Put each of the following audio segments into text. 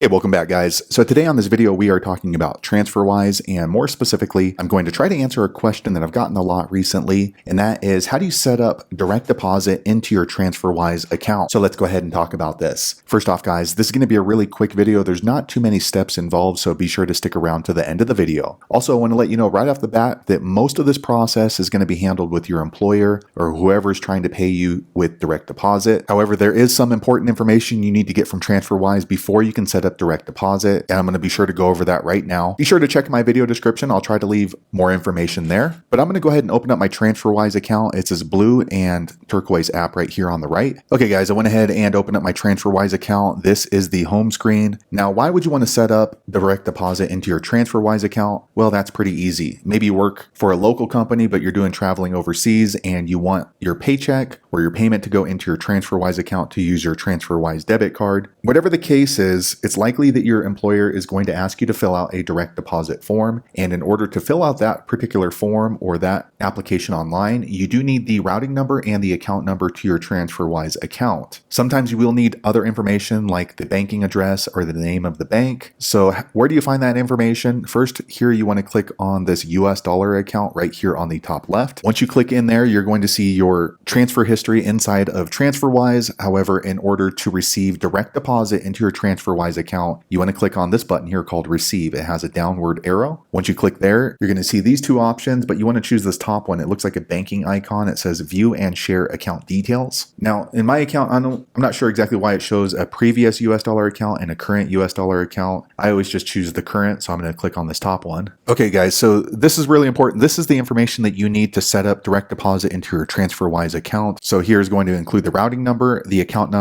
Hey, welcome back, guys. So today on this video, we are talking about Transferwise, and more specifically, I'm going to try to answer a question that I've gotten a lot recently, and that is, how do you set up direct deposit into your Transferwise account? So let's go ahead and talk about this. First off, guys, this is going to be a really quick video. There's not too many steps involved, so be sure to stick around to the end of the video. Also, I want to let you know right off the bat that most of this process is going to be handled with your employer or whoever is trying to pay you with direct deposit. However, there is some important information you need to get from Transferwise before you can set up direct deposit, and I'm going to be sure to go over that right now. Be sure to check my video description. I'll try to leave more information there, but I'm going to go ahead and open up my Transferwise account. It's this blue and turquoise app right here on the right. Okay, guys, I went ahead and opened up my Transferwise account. This is the home screen. Now, why would you want to set up direct deposit into your Transferwise account? Well, that's pretty easy. Maybe you work for a local company, but you're doing traveling overseas and you want your paycheck or your payment to go into your Transferwise account to use your Transferwise debit card. Whatever the case is, it's likely that your employer is going to ask you to fill out a direct deposit form. And in order to fill out that particular form or that application online, you do need the routing number and the account number to your Transferwise account. Sometimes you will need other information like the banking address or the name of the bank. So where do you find that information? First, here you want to click on this US dollar account right here on the top left. Once you click in there, you're going to see your transfer history inside of Transferwise. However, in order to receive direct deposit into your Transferwise account, you want to click on this button here called Receive. It has a downward arrow. Once you click there, you're going to see these two options, but you want to choose this top one. It looks like a banking icon. It says View and Share Account Details. Now, in my account, I'm not sure exactly why it shows a previous US dollar account and a current US dollar account. I always just choose the current, so I'm going to click on this top one. Okay, guys, so this is really important. This is the information that you need to set up direct deposit into your Transferwise account. So here's going to include the routing number, the account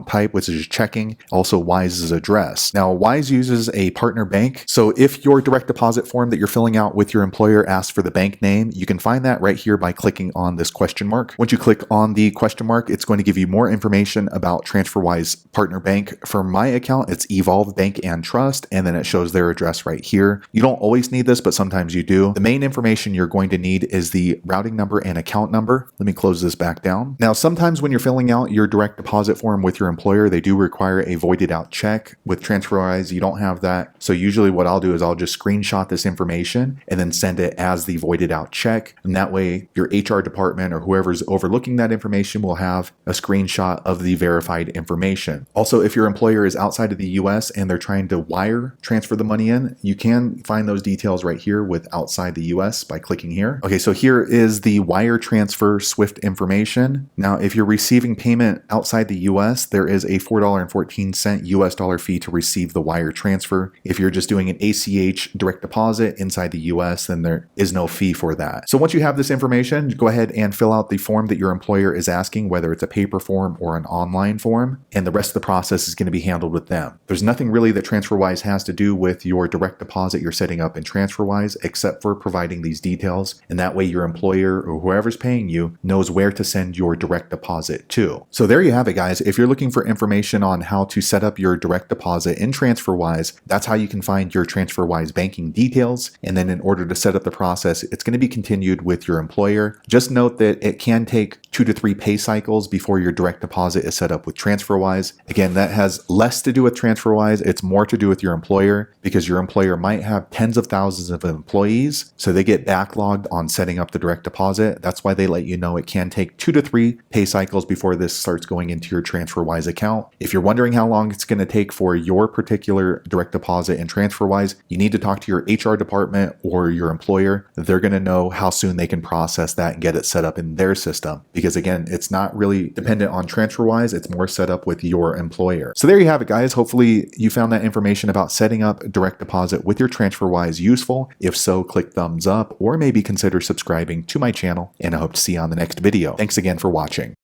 type, which is checking, also Wise's address. Now, Wise uses a partner bank. So if your direct deposit form that you're filling out with your employer asks for the bank name, you can find that right here by clicking on this question mark. Once you click on the question mark, it's going to give you more information about Transferwise partner bank. For my account, it's Evolve Bank and Trust, and then it shows their address right here. You don't always need this, but sometimes you do. The main information you're going to need is the routing number and account number. Let me close this back down. Now, sometimes when you're filling out your direct deposit form with your employer, they do require a voided out check. With Transferwise, you don't have that. So usually what I'll do is I'll just screenshot this information and then send it as the voided out check. And that way your HR department or whoever's overlooking that information will have a screenshot of the verified information. Also, if your employer is outside of the US and they're trying to wire transfer the money in, you can find those details right here with outside the US by clicking here. Okay, so here is the wire transfer SWIFT information. Now, if you're receiving payment outside the US, there is a $4.14 US dollar fee to receive the wire transfer. If you're just doing an ACH direct deposit inside the US, then there is no fee for that. So once you have this information, go ahead and fill out the form that your employer is asking, whether it's a paper form or an online form, and the rest of the process is going to be handled with them. There's nothing really that Transferwise has to do with your direct deposit you're setting up in Transferwise except for providing these details, and that way your employer or whoever's paying you knows where to send your direct deposit to. So there you have it, guys. If you're looking for information on how to set up your direct deposit in Transferwise, that's how you can find your Transferwise banking details. And then in order to set up the process, it's going to be continued with your employer. Just note that it can take 2 to 3 pay cycles before your direct deposit is set up with Transferwise. Again, that has less to do with Transferwise. It's more to do with your employer because your employer might have tens of thousands of employees. So they get backlogged on setting up the direct deposit. That's why they let you know it can take 2 to 3 pay cycles before this starts going into your Transferwise account. If you're wondering how long it's going to take for your particular direct deposit in Transferwise, you need to talk to your HR department or your employer. They're going to know how soon they can process that and get it set up in their system. Because again, it's not really dependent on Transferwise, it's more set up with your employer. So there you have it, guys. Hopefully you found that information about setting up direct deposit with your Transferwise useful. If so, click thumbs up or maybe consider subscribing to my channel, and I hope to see you on the next video. Thanks again for watching.